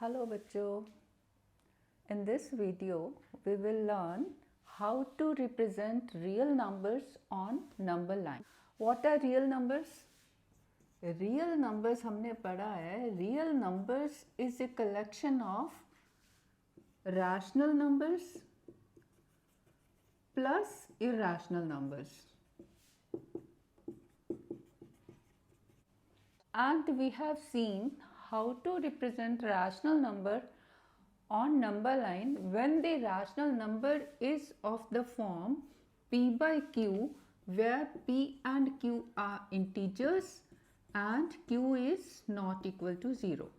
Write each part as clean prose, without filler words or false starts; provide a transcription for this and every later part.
Hello बच्चों, in this video we will learn how to represent real numbers on number line. What are real numbers? Real numbers हमने पढ़ा है, real numbers is a collection of rational numbers plus irrational numbers. And we have seen how to represent rational number on number line when the rational number is of the form p by q, where p and q are integers and q is not equal to 0.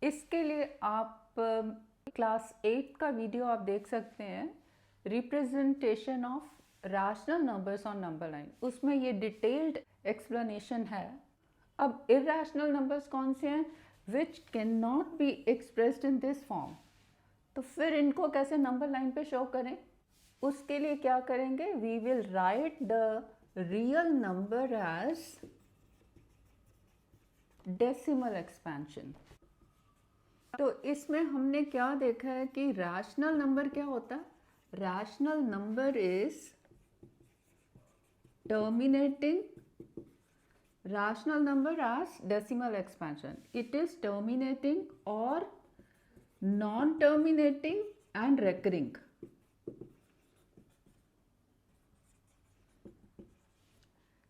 इसके लिए आप class 8 का video आप देख सकते हैं, representation of rational numbers on number line. उसमें ये डिटेल्ड एक्सप्लेनेशन है. अब इरेशनल नंबर्स कौन से हैं? Which can not be expressed in this form. तो फिर इनको कैसे नंबर लाइन पे शो करें? उसके लिए क्या करेंगे? We will write the real number as decimal expansion. तो इसमें हमने क्या देखा है कि रैशनल नंबर क्या होता है? Rational number is terminating rational number as decimal expansion. It is terminating or non-terminating and recurring.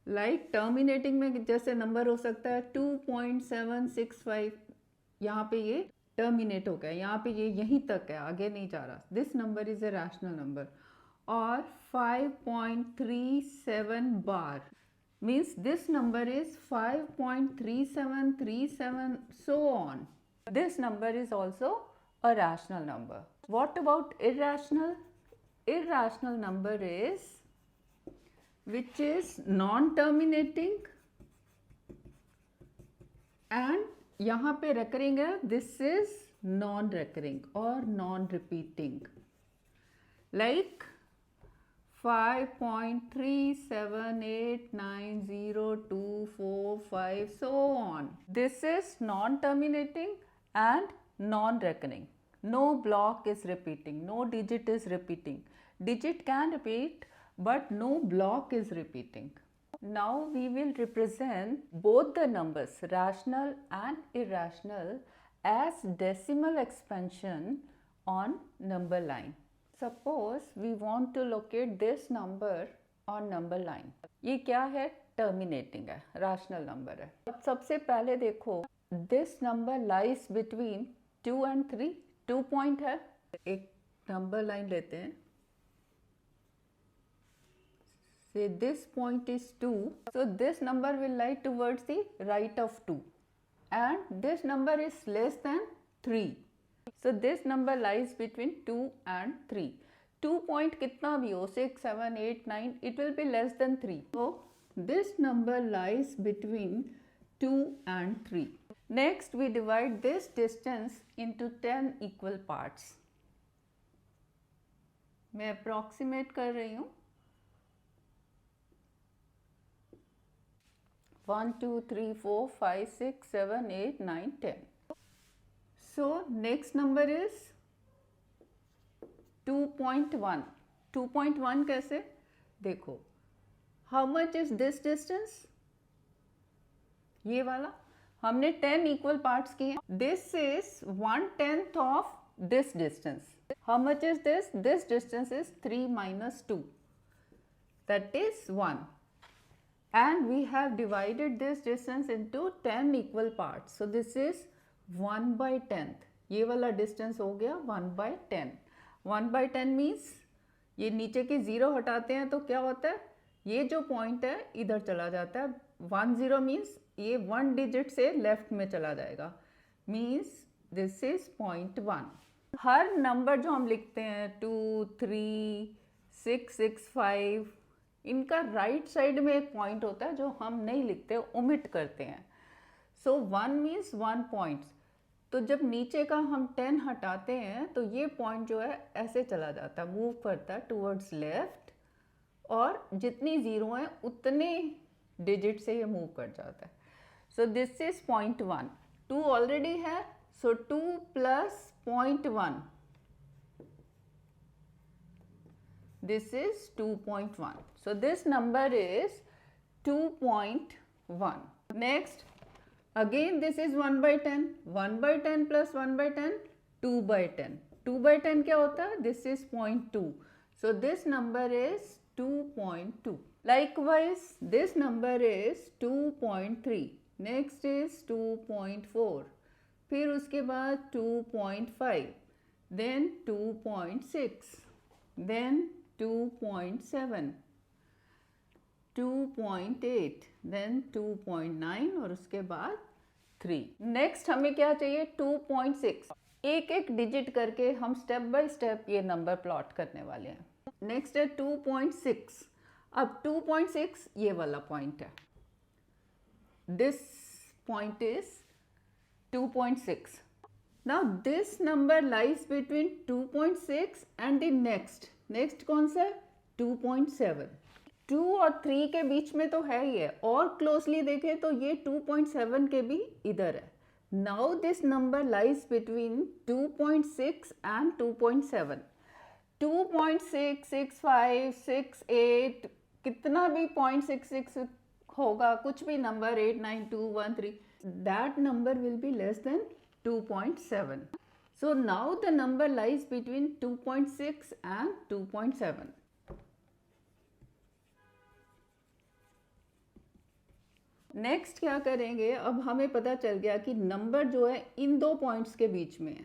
Like terminating में जैसे नंबर हो सकता है 2.765, यहाँ पे ये terminate हो गया, यहाँ पे ये यहीं तक है, आगे नहीं जा रहा. This number is a rational number. और 5.37 bar means this number is 5.3737, so on. This number is also a rational number. What about irrational? Irrational number is which is non-terminating and यहाँ पे recurring है. This is non-recurring or non-repeating. Like 5.37890245, so on. This is non-terminating and non-recurring. No block is repeating, no digit is repeating. Digit can repeat, but no block is repeating. Now we will represent both the numbers, rational and irrational, as decimal expansion on number line. Suppose we want to locate this number on number line. ये क्या है? Terminating है, rational number है. अब सबसे पहले देखो, this number lies between 2 and 3. 2 point है. एक number line लेते हैं. Say this point is 2. So this number will lie towards the right of 2. And this number is less than 3. So this number lies between 2 and 3. 2 point कितना भी हो, 6, 7, 8, 9, it will be less than 3. So this number lies between 2 and 3. Next we divide this distance into 10 equal parts. मैं approximate कर रही हूँ. 1, 2, 3, 4, 5, 6, 7, 8, 9, 10. So next number is 2.1. 2.1 कैसे? देखो, how much is this distance? ये वाला हमने 10 equal parts किए. This is 1/10 of this distance. How much is this? This distance is 3 minus 2. That is 1. And we have divided this distance into 10 equal parts. So this is 1/10. ये वाला distance हो गया 1/10. 1/10 means ये नीचे की 0 हटाते हैं तो क्या होता है? ये जो पॉइंट है इधर चला जाता है. 10 मीन्स ये 1 डिजिट से लेफ्ट में चला जाएगा. Means this is 0.1. Her number जो हम लिखते हैं 2, 3, 6, 6, 5, इनका राइट साइड में एक पॉइंट होता है जो हम नहीं लिखते, ओमिट करते हैं. सो 1 मीन्स 1 पॉइंट. तो जब नीचे का हम 10 हटाते हैं तो ये पॉइंट जो है ऐसे चला जाता है, मूव करता है टूवर्ड्स लेफ्ट, और जितनी 0 है उतने डिजिट से ये मूव कर जाता है. So this is 0.1. 2 ऑलरेडी है, So 2 plus 0.1. This is 2.1. So this number is 2.1. Next, again this is 1 by 10. 1 by 10 plus 1 by 10, 2 by 10. 2 by 10 क्या होता है? This is 0.2. So this number is 2.2. Likewise, this number is 2.3. Next is 2.4. फिर उसके बाद 2.5. Then 2.6. Then 2.7. 2.8, then 2.9 और उसके बाद 3. Next हमें क्या चाहिए? 2.6. एक एक डिजिट करके हम स्टेप बाय स्टेप ये नंबर प्लॉट करने वाले हैं. नेक्स्ट है 2.6. अब 2.6 ये वाला पॉइंट है. This point is 2.6. Now this number lies between 2.6 and the next कौन सा है? 2.7. 2 और 3 के बीच में तो है ही है, और क्लोजली देखें तो ये 2.7 के भी इधर है. Now this number lies between 2.6 and 2.7. 2.6, 6.5, 6.8 कितना भी 0.66 होगा, कुछ भी number 8, 9, 2, 1, 3, that number will be less than 2.7. So now the number lies between 2.6 and 2.7. Next क्या करेंगे? अब हमें पता चल गया कि नंबर जो है इन दो पॉइंट्स के बीच में है.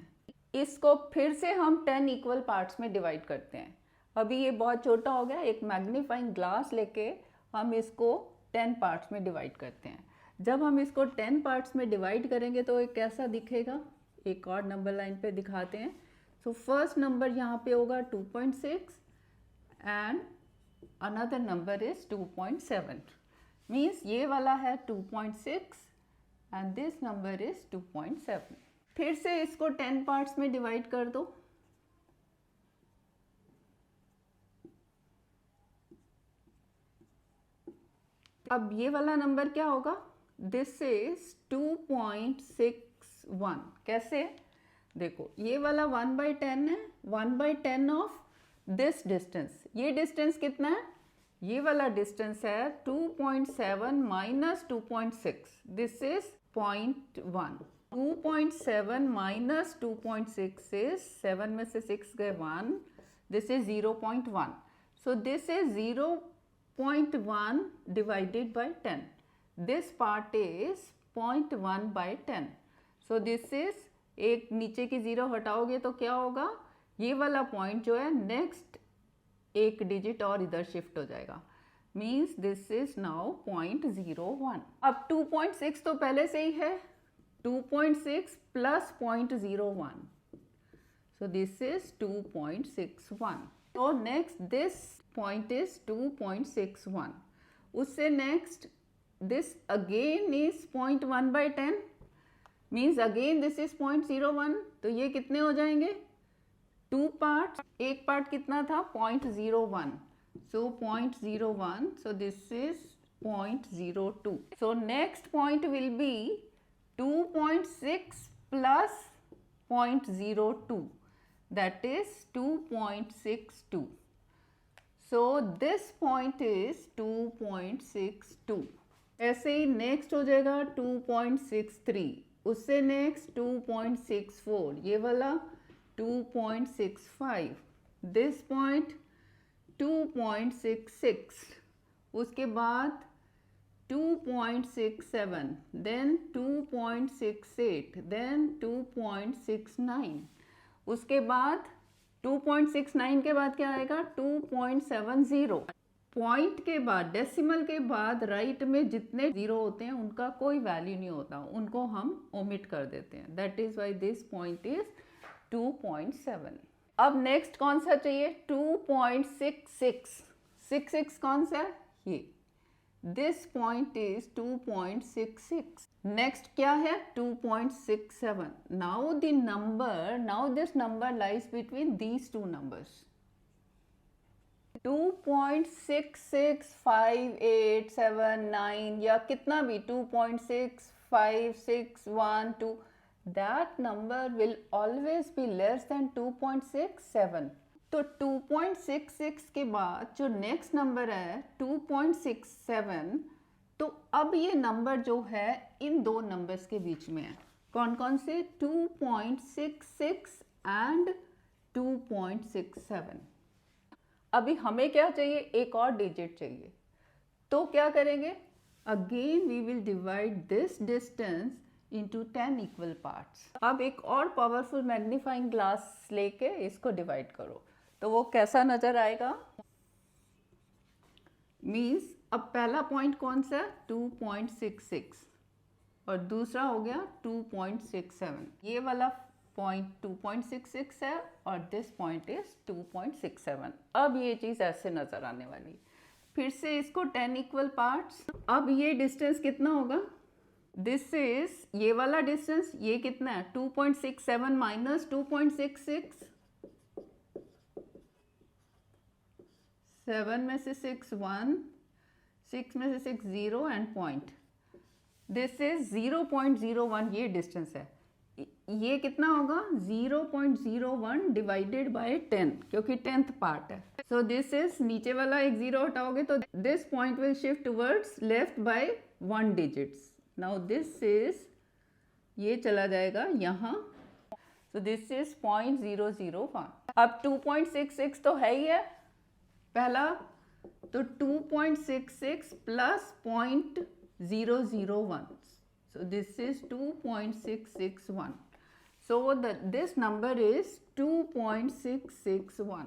इसको फिर से हम 10 इक्वल पार्ट्स में डिवाइड करते हैं. अभी ये बहुत छोटा हो गया, एक मैग्नीफाइंग ग्लास लेके हम इसको 10 पार्ट्स में डिवाइड करते हैं. जब हम इसको 10 पार्ट्स में डिवाइड करेंगे तो ये कैसा दिखेगा? एक और नंबर लाइन पे दिखाते हैं. सो फर्स्ट नंबर यहाँ पे होगा 2.6 and another number is 2.7. Means ये वाला है 2.6 एंड दिस नंबर इज 2.7. फिर से इसको 10 पार्ट्स में डिवाइड कर दो. अब ये वाला नंबर क्या होगा? This is 2.61. कैसे? देखो ये वाला 1/10 है. 1/10 ऑफ दिस डिस्टेंस. ये डिस्टेंस कितना है? ये वाला डिस्टेंस है 2.7 minus 2.6. This is 0.1. 2.7 minus 2.6 is 7 में से 6 गए 1. This is 0.1. So this is 0.1 divided by 10. This part is 0.1 by 10. So this is, एक नीचे की 0 हटाओगे तो क्या होगा? ये वाला पॉइंट जो है नेक्स्ट एक डिजिट और इधर शिफ्ट हो जाएगा. Means this is now 0.01. अब 2.6 तो पहले से ही है. 2.6 plus 0.01. So this is 2.61. So next this point is 2.61. उससे next this again is 0.1 by 10. Means again this is 0.01. तो ये कितने हो जाएंगे? 2 पार्ट. एक पार्ट कितना था? 0.01. So 0.01. So this is 0.02. So next point will be 2.6 plus 0.02. That is 2.62. So this point is 2.62. ऐसे ही नेक्स्ट हो जाएगा 2.63. उससे नेक्स्ट 2.64. ये वाला 2.65. This point 2.66. उसके बाद 2.67. देन 2.68. देन 2.69. उसके बाद 2.69 के बाद क्या आएगा? 2.70. पॉइंट के बाद, डेसिमल के बाद राइट में जितने जीरो होते हैं उनका कोई वैल्यू नहीं होता, उनको हम ओमिट कर देते हैं. That is why this point is 2.7. अब नेक्स्ट कौन सा चाहिए? 2.66. 66 कौन सा है? ये. This point is 2.66. नेक्स्ट क्या है? 2.67. Now the number, now this number lies between these two numbers. 2.665879 या कितना भी 2.65612 that number will always be less than 2.67. तो 2.66 के बाद जो नेक्स्ट नंबर है 2.67, तो अब ये नंबर जो है इन दो नंबर्स के बीच में है. कौन कौन से? 2.66 एंड 2.67. अभी हमें क्या चाहिए? एक और डिजिट चाहिए. तो क्या करेंगे? Again we will divide this distance into 10 equal parts. अब एक और पावरफुल मैग्नीफाइंग ग्लास लेके इसको डिवाइड करो, तो वो कैसा नजर आएगा? मीन्स अब पहला पॉइंट कौन सा? 2.66 और दूसरा हो गया 2.67. ये वाला पॉइंट 2.66 है और दिस पॉइंट इज 2.67. अब ये चीज ऐसे नजर आने वाली. फिर से इसको 10 इक्वल पार्ट्स. अब ये डिस्टेंस कितना होगा? दिस इज, ये वाला डिस्टेंस ये कितना है? 2.67 माइनस 2.66. 7 में से 6 1, 6 में से 6 0 एंड पॉइंट. This is 0.01. ये डिस्टेंस है. ये कितना होगा? 0.01 डिवाइडेड बाय 10, क्योंकि 10th पार्ट है. सो दिस इज, नीचे वाला एक 0 हटाओगे तो this point will shift towards left by 1 digits. Now this is, ये चला जाएगा यहाँ. So this is 0.001. अब 2.66 तो है ही है पहला, तो 2.66 plus 0.001. So this is 2.661. So this number is 2.661.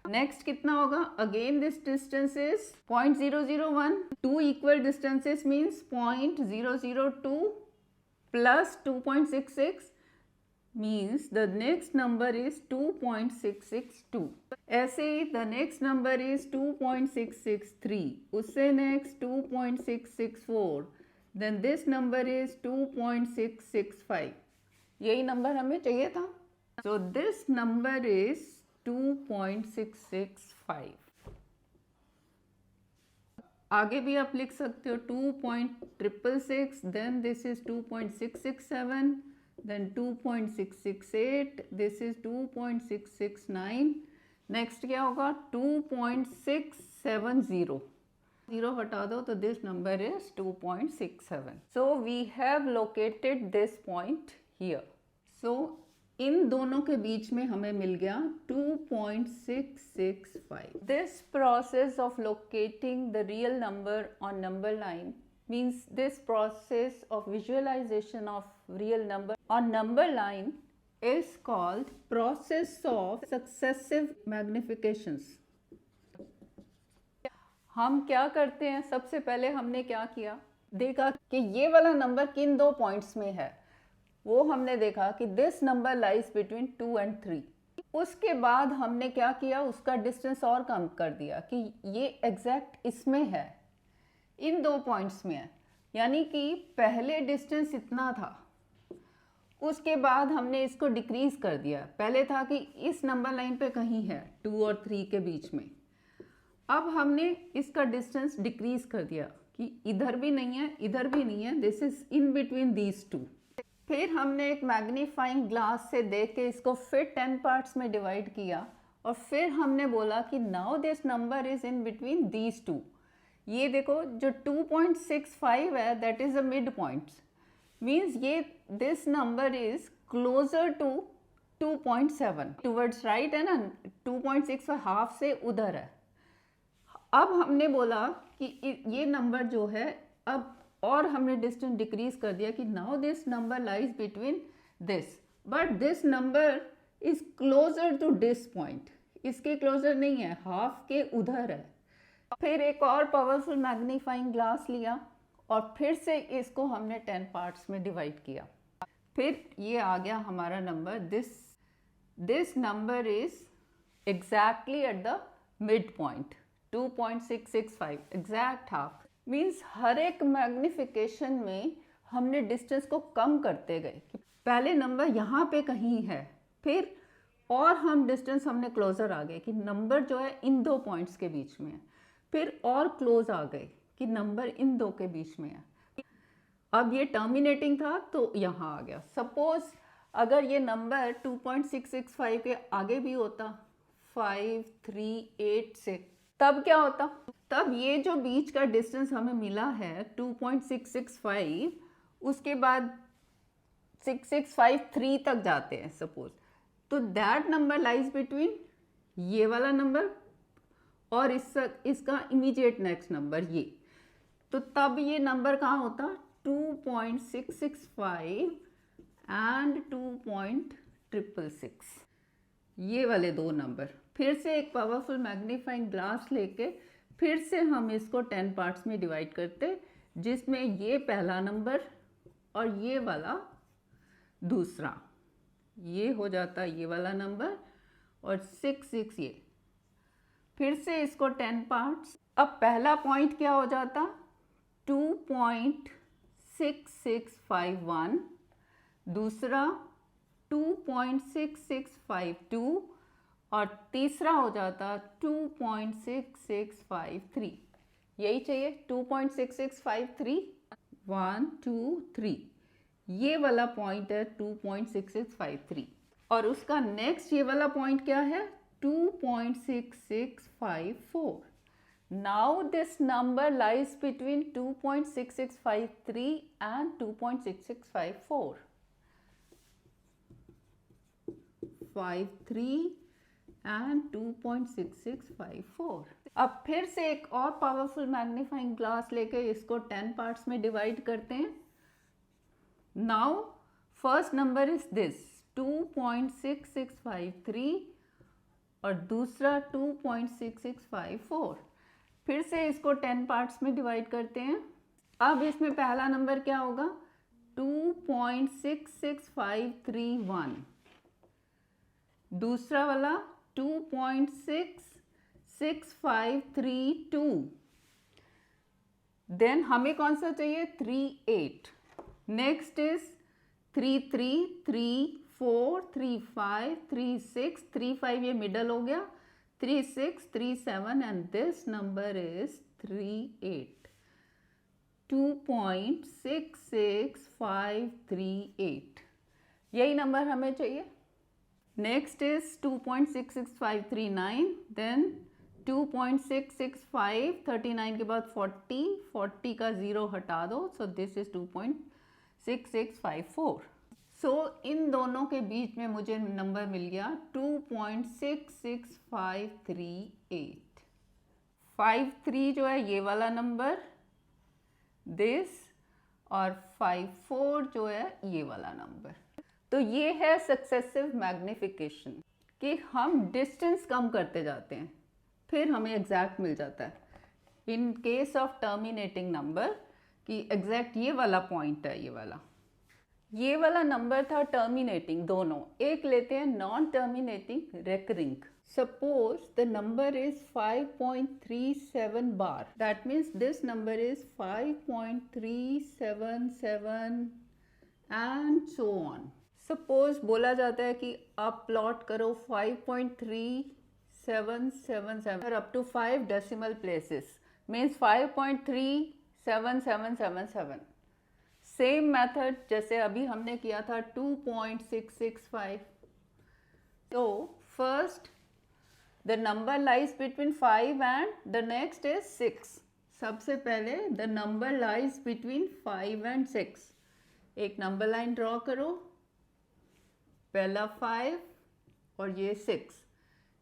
Next कितना होगा? Again this distance is 0.001. Two equal distances means 0.002 plus 2.66 means the next number is 2.662. ऐसे ही the next number is 2.663. उससे next 2.664. Then this number is 2.665. यही number हमें चाहिए था. So this number is 2.665. आगे भी आप लिख सकते हो 2.666. Then this is 2.667. Then 2.668. This is 2.669. Next क्या होगा? 2.670. 0 हटा दो तो this number is 2.67. So we have located this point here. So इन दोनों के बीच में हमें मिल गया 2.665. This process of locating the real number on number line means this process of visualization of real number on number line is called process of successive magnifications. हम क्या करते हैं? सबसे पहले हमने क्या किया? देखा कि ये वाला नंबर किन दो पॉइंट्स में है. वो हमने देखा कि this number lies between 2 and 3. उसके बाद हमने क्या किया? उसका डिस्टेंस और कम कर दिया कि ये एग्जैक्ट इसमें है, इन दो पॉइंट्स में है. यानी कि पहले डिस्टेंस इतना था, उसके बाद हमने इसको डिक्रीज कर दिया. पहले था कि इस नंबर लाइन पे कहीं है 2 और 3 के बीच में. अब हमने इसका डिस्टेंस डिक्रीज कर दिया कि इधर भी नहीं है, इधर भी नहीं है. This is in between these to. फिर हमने एक मैग्नीफाइंग ग्लास से देख के इसको फिर 10 पार्ट्स में डिवाइड किया और फिर हमने बोला कि now this number is in between these two. ये देखो जो 2.65 है that is a mid point. Means ये this number is closer to 2.7 towards right है ना. 2.6 हाफ से उधर है. अब हमने बोला कि ये नंबर जो है, अब और हमने डिस्टेंस डिक्रीज कर दिया कि now this number lies between this, but this number is closer to this point. इसके क्लोजर नहीं है, हाफ के उधर है. फिर एक और पावरफुल मैग्नीफाइंग ग्लास लिया और फिर से इसको हमने 10 पार्ट्स में डिवाइड किया. फिर ये आ गया हमारा number. This number is exactly at the mid point 2.665, exact half. Means हर एक मैग्निफिकेशन में हमने डिस्टेंस को कम करते गए. पहले नंबर यहाँ पे कहीं है, फिर और हम डिस्टेंस हमने क्लोजर आ गए कि नंबर जो है इन दो पॉइंट्स के बीच में है. फिर और क्लोज आ गए कि नंबर इन दो के बीच में है. अब ये टर्मिनेटिंग था तो यहाँ आ गया। सपोज अगर ये नंबर 2.665 के आगे भी होता 5, 3, 8 से, तब क्या होता? तब ये जो बीच का डिस्टेंस हमें मिला है 2.665, उसके बाद 6653 तक जाते हैं सपोज, तो दैट नंबर लाइज बिटवीन ये वाला नंबर और इसका इमीडिएट नेक्स्ट नंबर ये। तो तब ये नंबर कहाँ होता? 2.665 एंड 2.666, ये वाले दो नंबर। फिर से एक पावरफुल मैग्नीफाइंग ग्लास लेके फिर से हम इसको 10 पार्ट्स में डिवाइड करते, जिसमें ये पहला नंबर और ये वाला दूसरा, ये हो जाता ये वाला नंबर और 6 ये। फिर से इसको 10 पार्ट्स। अब पहला पॉइंट क्या हो जाता? 2.6651, दूसरा 2.6652 और तीसरा हो जाता 2.6653। यही चाहिए, 2.6653, 1, 2, 3, ये वाला पॉइंट है 2.6653 और उसका नेक्स्ट ये वाला पॉइंट क्या है? 2.6654। Now this number lies between 2.6653 and 2.6654. 53 and 2.6654. अब फिर से एक और पावरफुल मैग्नीफाइंग ग्लास लेके इसको 10 पार्ट्स में डिवाइड करते हैं। Now first number is this 2.6653 और दूसरा 2.6654। फिर से इसको 10 पार्ट्स में डिवाइड करते हैं। अब इसमें पहला नंबर क्या होगा? 2.66531, दूसरा वाला 2.66532, देन हमें कौन सा चाहिए? 38। नेक्स्ट इज 33, 34, 35, 36, 35 ये मिडल हो गया, 36, 37 एंड दिस नंबर इज 38, 2.66538, यही नंबर हमें चाहिए। नेक्स्ट इज 2.66539, देन 2.66539 के बाद 40 का 0 हटा दो, सो दिस इज 2.6654। सो इन दोनों के बीच में मुझे नंबर मिल गया 2.66538। 53 जो है ये वाला नंबर, दिस, और 54 जो है ये वाला नंबर। तो ये है सक्सेसिव मैग्निफिकेशन कि हम डिस्टेंस कम करते जाते हैं, फिर हमें एग्जैक्ट मिल जाता है। In case of terminating number कि एग्जैक्ट ये वाला पॉइंट है, ये वाला नंबर था टर्मिनेटिंग, दोनों। एक लेते हैं non terminating, recurring. Suppose the number is 5.37 bar, that means this number is 5.377 and so on. Suppose बोला जाता है कि आप प्लॉट करो 5.3777 up to 5 decimal places, means 5.37777। Same method जैसे अभी हमने किया था 2.665। तो first the number lies between 5 and the next is 6। सबसे पहले the number lies between 5 and 6। एक नंबर लाइन ड्रॉ करो, पहला 5 और ये 6,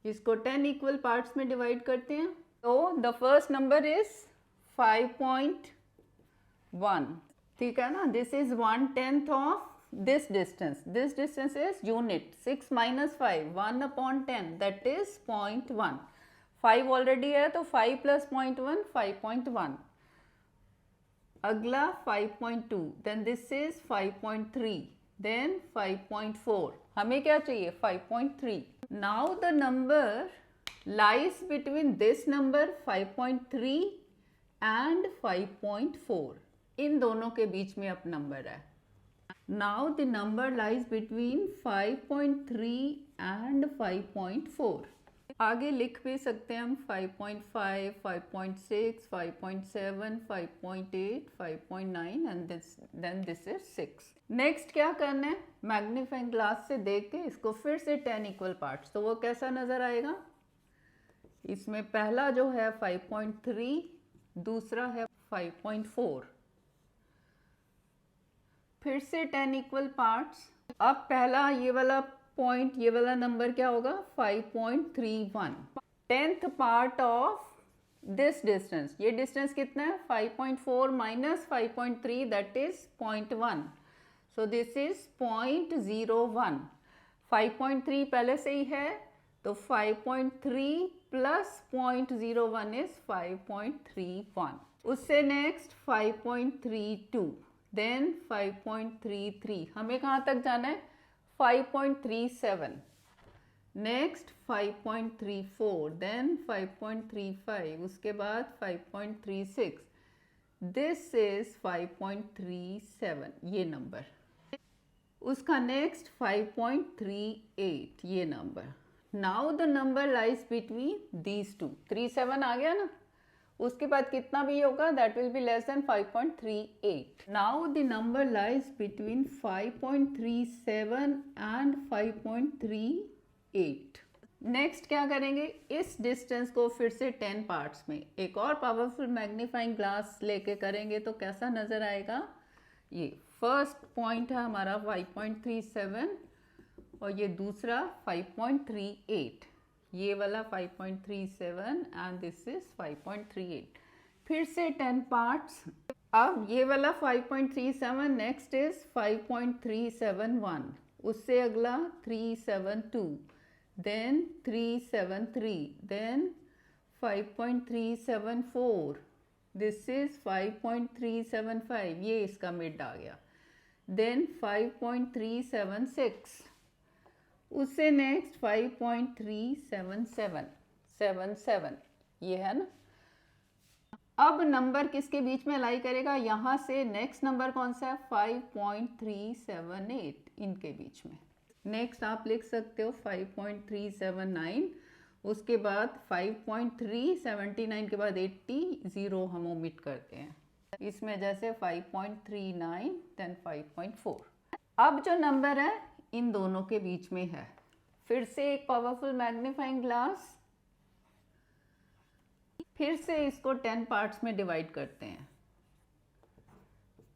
इसको 10 इक्वल पार्ट्स में डिवाइड करते हैं। तो द फर्स्ट नंबर इज 5.1, ठीक है ना। This is 1/10 of this distance is unit. 6 minus 5, 1/10, that is 0.1। 5 already है तो 5 + 0.1, 5.1। अगला 5.2, देन दिस इज 5.3, देन 5.4। हमें क्या चाहिए? 5.3। Now the number lies between this number 5.3 and 5.4। इन दोनों के बीच में अब नंबर है। Now the number lies between 5.3 and 5.4। आगे लिख भी सकते हैं हम 5.5, 5.6, 5.7, 5.8, 5.9 and then this is 6। Next क्या करना है, मैग्नीफाइंग ग्लास से देख के इसको फिर से 10 इक्वल पार्ट्स, तो वो कैसा नजर आएगा। इसमें पहला जो है 5.3, दूसरा है 5.4। फिर से 10 इक्वल पार्ट्स। अब पहला ये वाला पॉइंट, ये वाला नंबर क्या होगा 5.31, 10th part of this distance. ये डिस्टेंस कितना है 5.4 minus 5.3 that is 0.1, so this is 0.01। 5.3 पहले से ही है तो 5.3 प्लस 0.01 इज 5.31। उससे नेक्स्ट 5.32, देन 5.33, हमें कहाँ तक जाना है 5.37, नेक्स्ट 5.34, देन 5.35, उसके बाद 5.36, दिस इज 5.37 ये नंबर। उसका नेक्स्ट 5.38 ये number. Now the number lies between these to, 37 आ गया ना, उसके बाद कितना भी होगा that will be less than 5.38। Now the number lies between 5.37 and 5.38। Next क्या करेंगे, इस डिस्टेंस को फिर से 10 पार्ट्स में एक और पावरफुल मैग्नीफाइंग ग्लास लेके करेंगे तो कैसा नजर आएगा। ये फर्स्ट पॉइंट है हमारा 5.37 और ये दूसरा 5.38, ये वाला 5.37 एंड दिस इज 5.38। फिर से 10 पार्ट्स। अब ये वाला 5.37, नेक्स्ट इज 5.371, उससे अगला 372, देन 373, देन 5.374, दिस इज 5.375, ये इसका मिड आ गया, देन 5.376, उससे नेक्स्ट 5.377 ये है ना। अब नंबर किसके बीच में लाई करेगा, यहां से नेक्स्ट नंबर कौन सा है 5.378, इनके बीच में। नेक्स्ट आप लिख सकते हो 5.379, उसके बाद 5.379 के बाद 80, 0 हम ओमिट करते हैं इसमें, जैसे 5.39 देन 5.4। अब जो नंबर है इन दोनों के बीच में है, फिर से एक पावरफुल मैग्नीफाइंग ग्लास, फिर से इसको 10 पार्ट्स में डिवाइड करते हैं।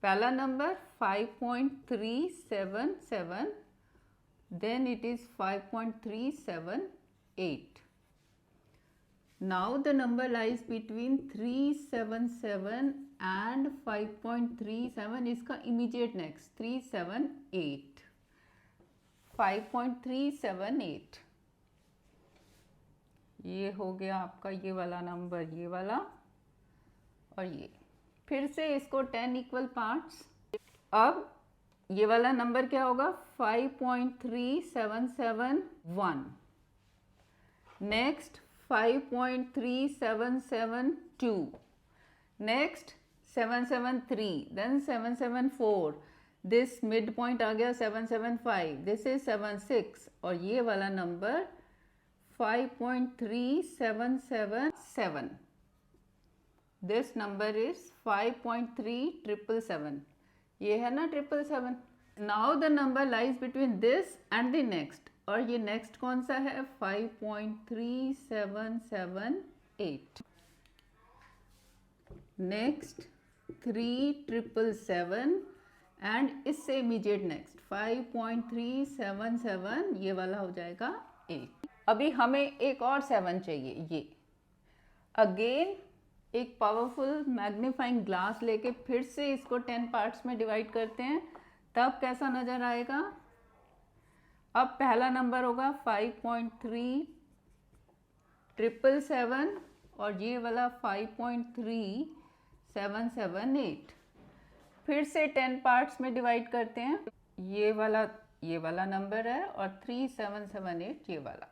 पहला नंबर 5.377, then it is 5.378। Now the number lies between 377 and 5.37, इसका इमीडिएट नेक्स्ट 378, 5.378 ये हो गया आपका ये वाला नंबर, ये वाला और ये। फिर से इसको 10 इक्वल पार्ट्स। अब ये वाला नंबर क्या होगा 5.3771, next 5.3772, next 773, then 774, this mid point आ गया 775, दिस इज 76 और ये वाला नंबर 5.3777, दिस नंबर इज 5.3777, ये है ना 777। Now the number lies between this and the next, और ये नेक्स्ट कौन सा है 5.3778, नेक्स्ट 3777 एंड इससे इमीडिएट नेक्स्ट 5.377, ये वाला हो जाएगा 8। अभी हमें एक और 7 चाहिए, ये अगेन एक पावरफुल मैग्नीफाइंग ग्लास लेके फिर से इसको 10 पार्ट्स में डिवाइड करते हैं, तब कैसा नजर आएगा। अब पहला नंबर होगा 5.3777 और ये वाला 5.3778, फिर से 10 पार्ट्स में डिवाइड करते हैं। ये वाला नंबर है और 3778 ये वाला।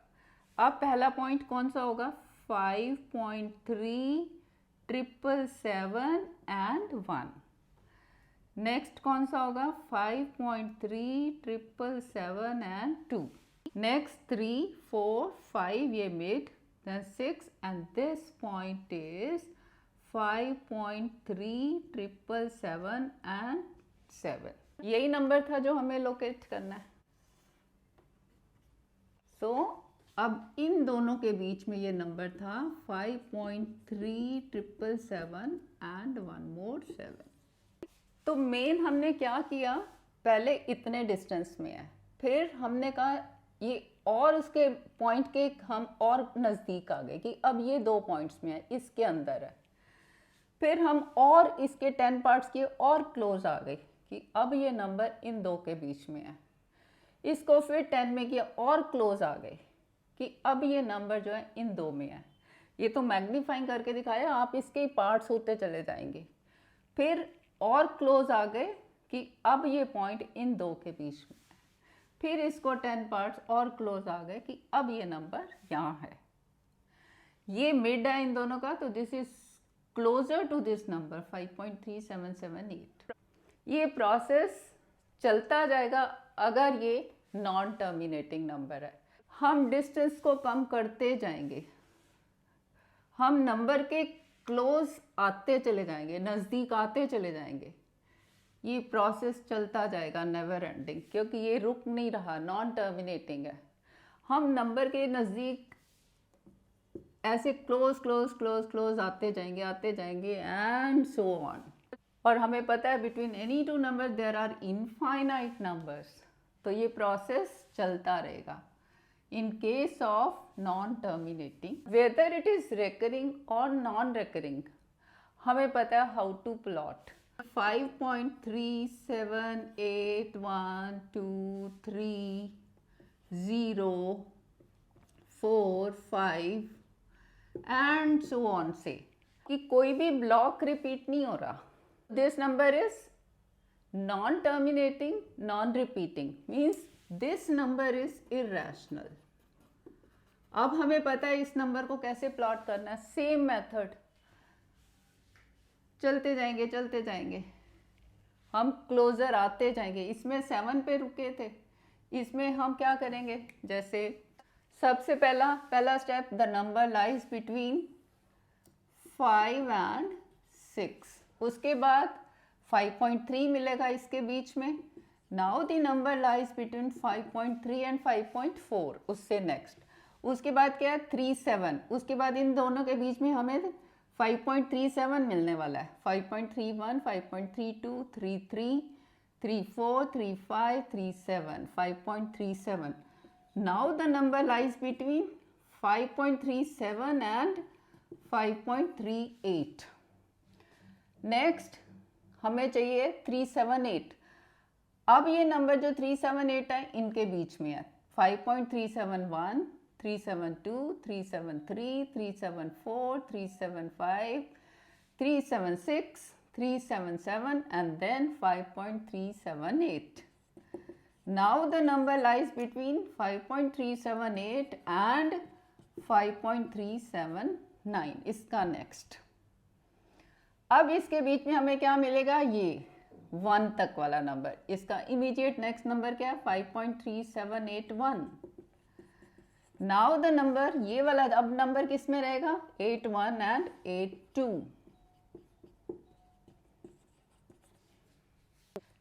अब पहला पॉइंट कौन सा होगा 5.3777 एंड 1, नेक्स्ट कौन सा होगा 5.3777 एंड 2, next 3 4 5 ये mid, then 6 and this point is 5.3777 and 7. यही नंबर था जो हमें लोकेट करना है. सो अब इन दोनों के बीच में ये नंबर था 5.3777 एंड 1 more 7. तो मेन हमने क्या किया, पहले इतने डिस्टेंस में है, फिर हमने कहा ये और उसके पॉइंट के हम और नज़दीक आ गए कि अब ये 2 पॉइंट्स में है, इसके अंदर है. फिर हम और इसके 10 पार्ट्स किए और क्लोज आ गए कि अब ये नंबर इन 2 के बीच में है. इसको फिर 10 में किया और क्लोज आ गए कि अब ये नंबर जो है इन 2 में है. ये तो मैग्नीफाइंग करके दिखाया, आप इसके पार्ट्स होते चले जाएंगे. फिर और क्लोज आ गए कि अब ये पॉइंट इन 2 के बीच में है. फिर इसको 10 पार्ट्स और क्लोज आ गए कि अब ये नंबर यहाँ है. ये मिड है इन दोनों का, तो this is closer to this number 5.3778. ये प्रोसेस चलता जाएगा अगर ये नॉन टर्मिनेटिंग नंबर है. हम डिस्टेंस को कम करते जाएंगे, हम नंबर के क्लोज आते चले जाएंगे, नज़दीक आते चले जाएंगे. ये प्रोसेस चलता जाएगा नेवर एंडिंग, क्योंकि ये रुक नहीं रहा, नॉन टर्मिनेटिंग है. हम नंबर के नज़दीक ऐसे क्लोज क्लोज क्लोज क्लोज आते जाएंगे एंड सो ऑन. और हमें पता है between any two number there are infinite numbers. तो ये प्रोसेस चलता रहेगा. In case of non-terminating, whether it is recurring or non-recurring, हमें पता है how to plot. 5.378123 and so on से कि कोई भी ब्लॉक रिपीट नहीं हो रहा. This number is non-terminating, non-repeating, means this number is irrational. अब हमें पता है इस नंबर को कैसे प्लॉट करना है. सेम मेथड, चलते जाएंगे, हम क्लोजर आते जाएंगे. इसमें 7 पे रुके थे, इसमें हम क्या करेंगे, जैसे सबसे पहला step, the number lies between 5 and 6. उसके बाद 5.3 मिलेगा इसके बीच में. Now the number lies between 5.3 and 5.4. उससे नेक्स्ट, उसके बाद क्या है 37. उसके बाद इन दोनों के बीच में हमें 5.37 मिलने वाला है. 5.31, 5.32, 33, 34, 35, 37, 5.37. Now the number lies between 5.37 and 5.38. Next हमें चाहिए 378. अब ये नंबर जो 378 है इनके बीच में है. 5.371, 372, 373, 374, 375, 376, 377 and then 5.378. Now the number lies between 5.378 and 5.379. इसका नेक्स्ट. अब इसके बीच में हमें क्या मिलेगा, ये 1 तक वाला नंबर. इसका इमीडिएट नेक्स्ट नंबर क्या है 5.3781. नाउ द नंबर, ये वाला अब नंबर किस में रहेगा 81 and 82.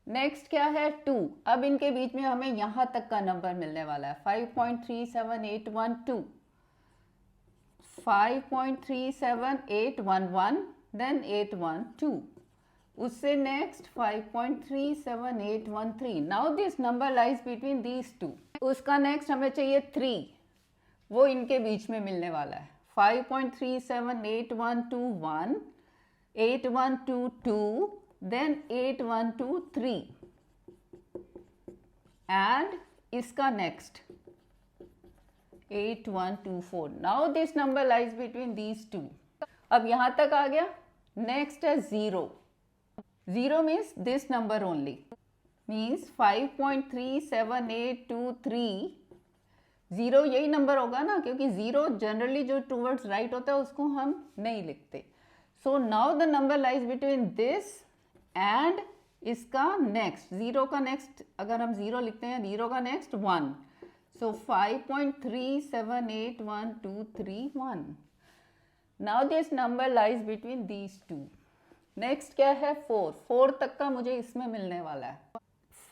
नेक्स्ट क्या है 2. अब इनके बीच में हमें यहां तक का नंबर मिलने वाला है 5.37812, 5.37811, देन 812. उससे next 5.37813. Now this number lies between these to. उसका नेक्स्ट हमें चाहिए 3, वो इनके बीच में मिलने वाला है 5.37812, 8122, देन 8123 एंड इसका next 8124. Now this number lies between these to. अब यहां तक आ गया. नेक्स्ट है 0. 0 means this number only, means 5.37823. 0 यही नंबर होगा ना, क्योंकि 0 जनरली जो टूवर्ड्स राइट होता है उसको हम नहीं लिखते. सो now the number lies between this and इसका नेक्स्ट. 0 का नेक्स्ट अगर हम 0 लिखते हैं, 0 का next 1. So 5.37812331. Now this number lies between these two. Next क्या है 4. 4 तक का मुझे इसमें मिलने वाला है.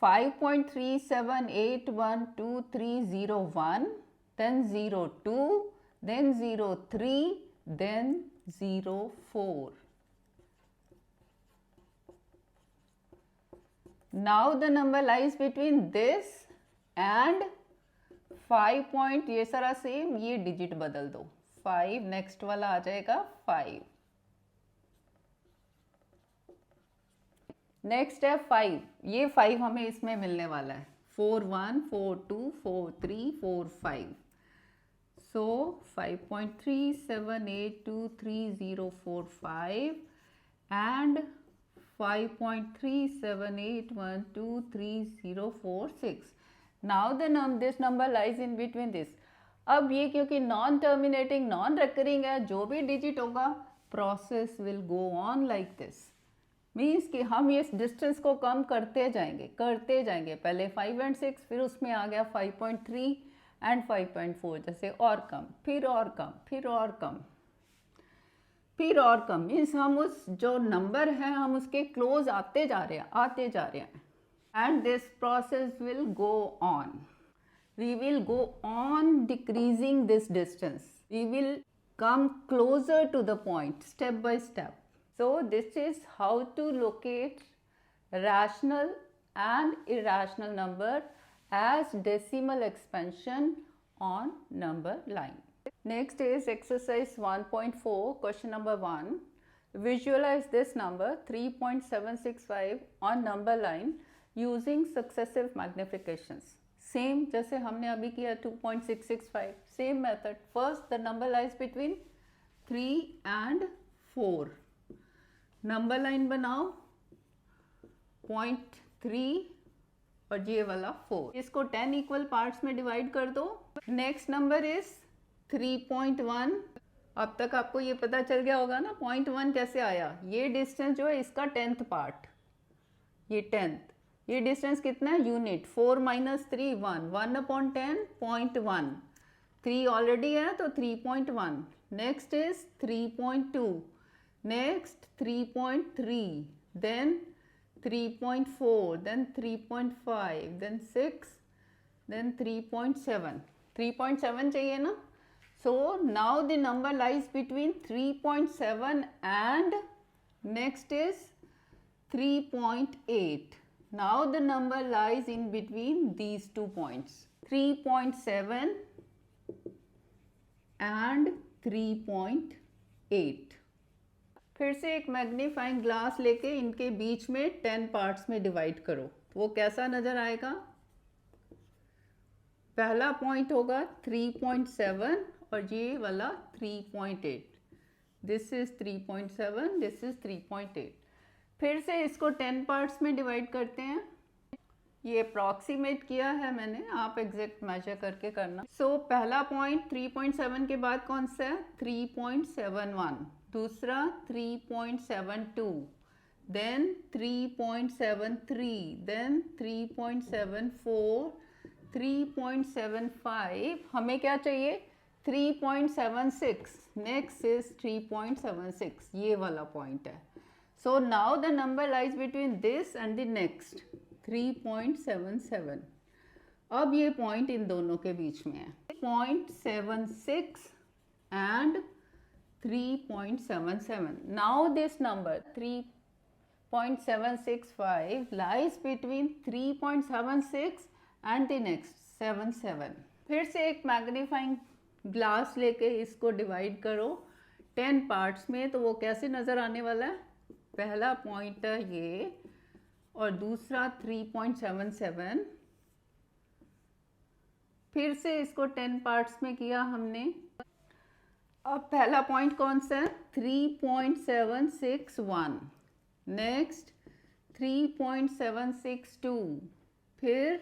5.37812301, then 02, then 03, then 04. Now the number lies between this and 5 point, ये सारा सेम, ये डिजिट बदल दो. 5 नेक्स्ट वाला आ जाएगा 5. नेक्स्ट है 5. ये 5 हमें इसमें मिलने वाला है. 4 1 4 2 4 3 4 5. सो 5.37823045 and 5.3781233046. Now this number lies in between this. अब ये क्योंकि नॉन टर्मिनेटिंग नॉन रिकरिंग है, जो भी डिजिट होगा process will go on like this. Means कि हम इस डिस्टेंस को कम करते जाएंगे. पहले 5 and 6, फिर उसमें आ गया 5.3 एंड 5.4, जैसे और कम, फिर और कम, फिर और कम, फिर और कम. मीन्स हम उस जो नंबर है हम उसके क्लोज आते जा रहे हैं. And this process will go on. We will go on decreasing this distance. We will come closer to the point step by step. So this is how to locate rational and irrational number as decimal expansion on number line. Next is exercise 1.4, question number 1. Visualize this number 3.765 on number line using successive magnifications. Same जैसे हमने अभी किया 2.665, same method. First the number lies between 3 and 4. Number line बनाओ 0.3 और ये वाला 4. इसको 10 equal parts में डिवाइड कर दो. Next number is 3.1. अब तक आपको ये पता चल गया होगा ना 0.1 कैसे आया. ये डिस्टेंस जो है इसका 10th पार्ट, ये 10th. ये डिस्टेंस कितना है यूनिट. 4 - 3 1. 1/10 0.1. 3 ऑलरेडी है तो 3.1. Next is 3.2. Next 3.3, then 3.4, then 3.5, then 6, then 3.7. 3.7 चाहिए ना. So now the number lies between 3.7 and next is 3.8. Now the number lies in between these 2 points, 3.7 and 3.8. फिर से एक मैग्नीफाइंग ग्लास लेके इनके बीच में 10 पार्ट्स में डिवाइड करो. तो वो कैसा नज़र आएगा. पहला पॉइंट होगा 3.7 और ये वाला 3.8. This is 3.7, this is 3.8. फिर से इसको 10 पार्ट्स में डिवाइड करते हैं. ये अप्रॉक्सीमेट किया है मैंने, आप एग्जैक्ट मेजर करके करना. सो पहला पॉइंट 3.7 के बाद कौन सा है 3.71. दूसरा 3.72, देन 3.73, देन 3.74, 3.75. हमें क्या चाहिए 3.76. Next is 3.76. ये वाला पॉइंट है. So now the number lies between this and the next 3.77. अब ये पॉइंट इन दोनों के बीच में है. 0.76 and 3.77. Now this number 3.765 lies between 3.76 and the next 77. फिर से एक मैग्नीफाइंग ग्लास लेके इसको डिवाइड करो 10 पार्ट्स में. तो वो कैसे नज़र आने वाला है. पहला पॉइंट है ये और दूसरा 3.77. फिर से इसको 10 पार्ट्स में किया हमने. अब पहला पॉइंट कौन सा है 3.761. नेक्स्ट 3.762, फिर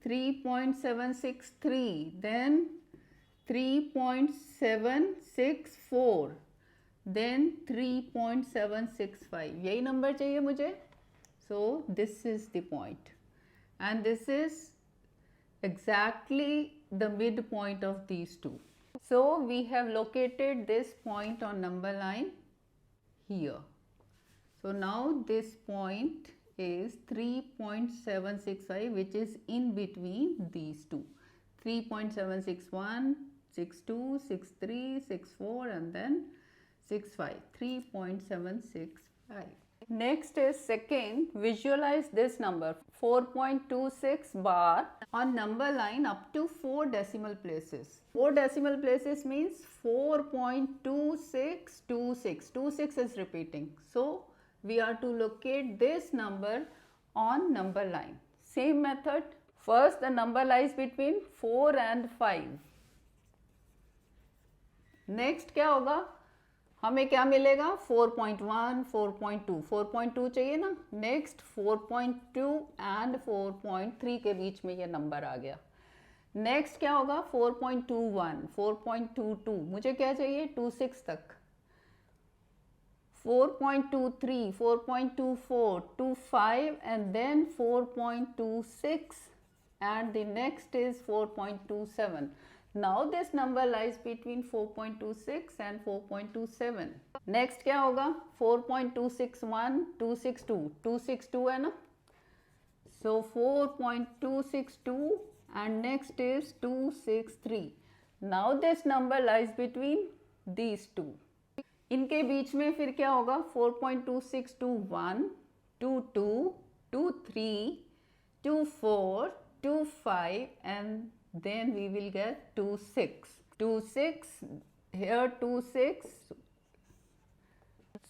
3.763, देन 3.764, देन 3.765. यही नंबर चाहिए मुझे. So this is the point and this is exactly the midpoint of these two. So we have located this point on number line here. So now this point is 3.765, which is in between these two. 3.761, 62, 63, 64 and then 65. 3.765. Next is second, visualize this number 4.26 bar on number line up to 4 decimal places. 4 decimal places means 4.2626. 26 is repeating. So we are to locate this number on number line. Same method. First the number lies between 4 and 5. Next क्या होगा, हमें क्या मिलेगा 4.1, 4.2, 4.2 चाहिए ना. Next 4.2 and 4.3 के बीच में ये नंबर आ गया. नेक्स्ट क्या होगा 4.21, 4.22, मुझे क्या चाहिए 26 तक. 4.23, 4.24, 25 and then 4.26 and the next is 4.27. Now this number lies between 4.26 and 4.27. Next क्या होगा 4.261, 262, 262 है ना. So 4.262 and next is 263. Now this number lies between these two. इनके बीच में फिर क्या होगा 4.26, 21, 22, 23, 24, 25 and then we will get 26. 26 here 26.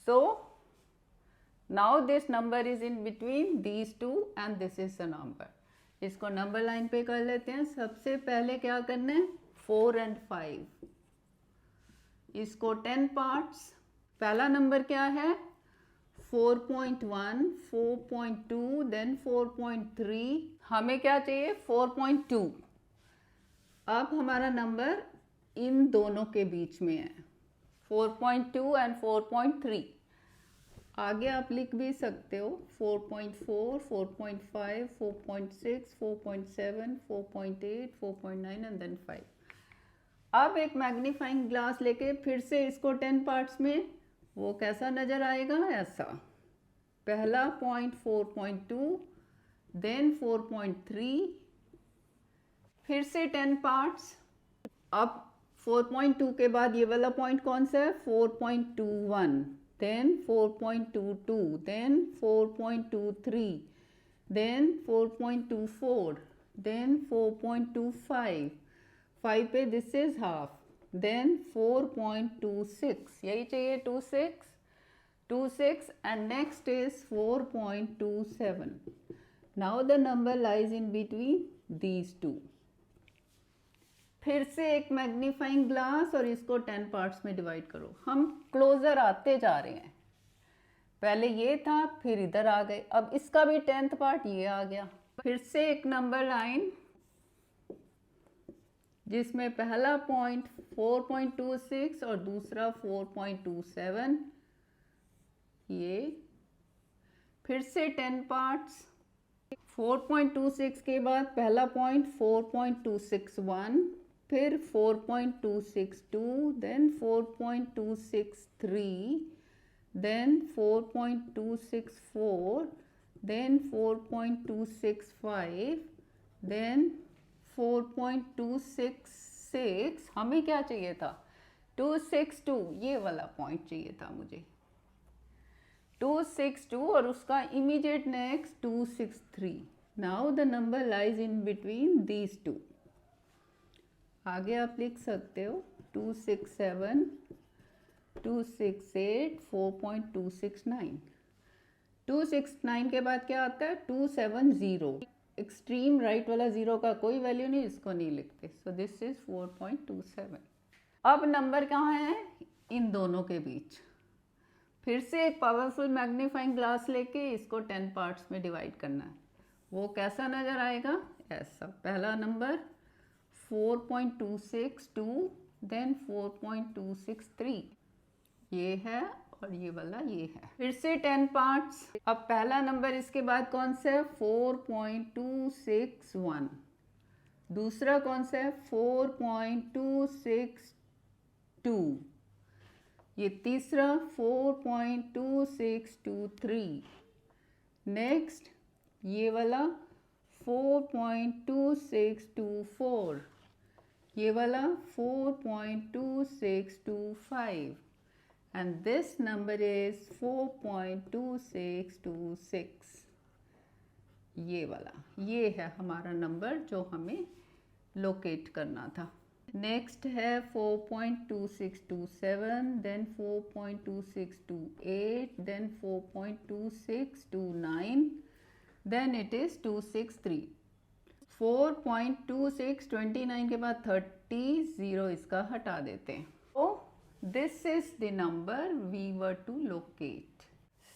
So now this number is in between these two and this is the number. इसको number line पे कर लेते हैं. सबसे पहले क्या करना है 4 and 5. इसको 10 पार्ट्स. पहला नंबर क्या है 4.1, 4.2 देन 4.3. हमें क्या चाहिए 4.2. अब हमारा नंबर इन दोनों के बीच में है 4.2 एंड 4.3. आगे आप लिख भी सकते हो 4.4, 4.5, 4.6, 4.7, 4.8, 4.9 एंड देन 5. अब एक मैग्नीफाइंग ग्लास लेके फिर से इसको 10 पार्ट्स में, वो कैसा नज़र आएगा ऐसा. पहला पॉइंट 4.2 देन 4.3, फिर से 10 पार्ट्स. अब 4.2 के बाद ये वाला पॉइंट कौन सा है 4.21 देन 4.22 देन 4.23 देन 4.24 देन 4.25. 5 पे दिस इज हाफ देन 4.26. यही चाहिए 26 and next is 4.27. Now the number lies in between these two. फिर से एक मैग्नीफाइंग ग्लास और इसको 10 पार्ट्स में डिवाइड करो. हम क्लोजर आते जा रहे हैं. पहले ये था फिर इधर आ गए. अब इसका भी 10th पार्ट ये आ गया. फिर से एक नंबर लाइन जिसमें पहला पॉइंट 4.26 और दूसरा 4.27. ये फिर से 10 पार्ट्स. 4.26 के बाद पहला पॉइंट 4.261, फिर 4.262, देन 4.263, देन 4.264, देन 4.265, देन 4.266. हमें क्या चाहिए था 262. ये वाला पॉइंट चाहिए था मुझे 262 और उसका immediate next 263. Now the number lies in between these to. आगे आप लिख सकते हो 267, 268, 4.269. 269 के बाद क्या आता है 270. एक्सट्रीम राइट वाला जीरो का कोई वैल्यू नहीं, इसको नहीं लिखते. So this is 4.27. अब नंबर कहाँ है इन दोनों के बीच. फिर से एक पावरफुल मैग्नीफाइंग ग्लास लेके इसको 10 पार्ट्स में डिवाइड करना है. वो कैसा नज़र आएगा ऐसा. पहला नंबर 4.262 देन 4.263. ये है और ये वाला ये है. फिर से 10 पार्ट्स. अब पहला नंबर इसके बाद कौन सा है 4.261. दूसरा कौन सा है 4.262, ये तीसरा 4.2623, नेक्स्ट ये वाला 4.2624, ये वाला 4.2625 and this number is 4.2626. ये वाला, ये है हमारा नंबर जो हमें लोकेट करना था. नेक्स्ट है 4.2627, then 4.2628, then 4.2629, then it is 263. 4.2629 के बाद 30, 0 इसका हटा देते हैं. तो this is the number we were to locate.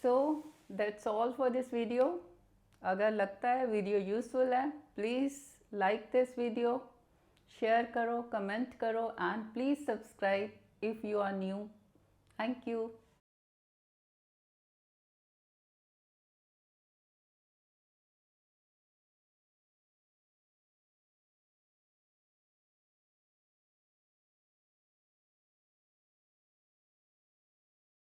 So that's all for this video. अगर लगता है वीडियो यूजफुल है, please like this video, share करो, कमेंट करो and please subscribe if you are new. Thank you.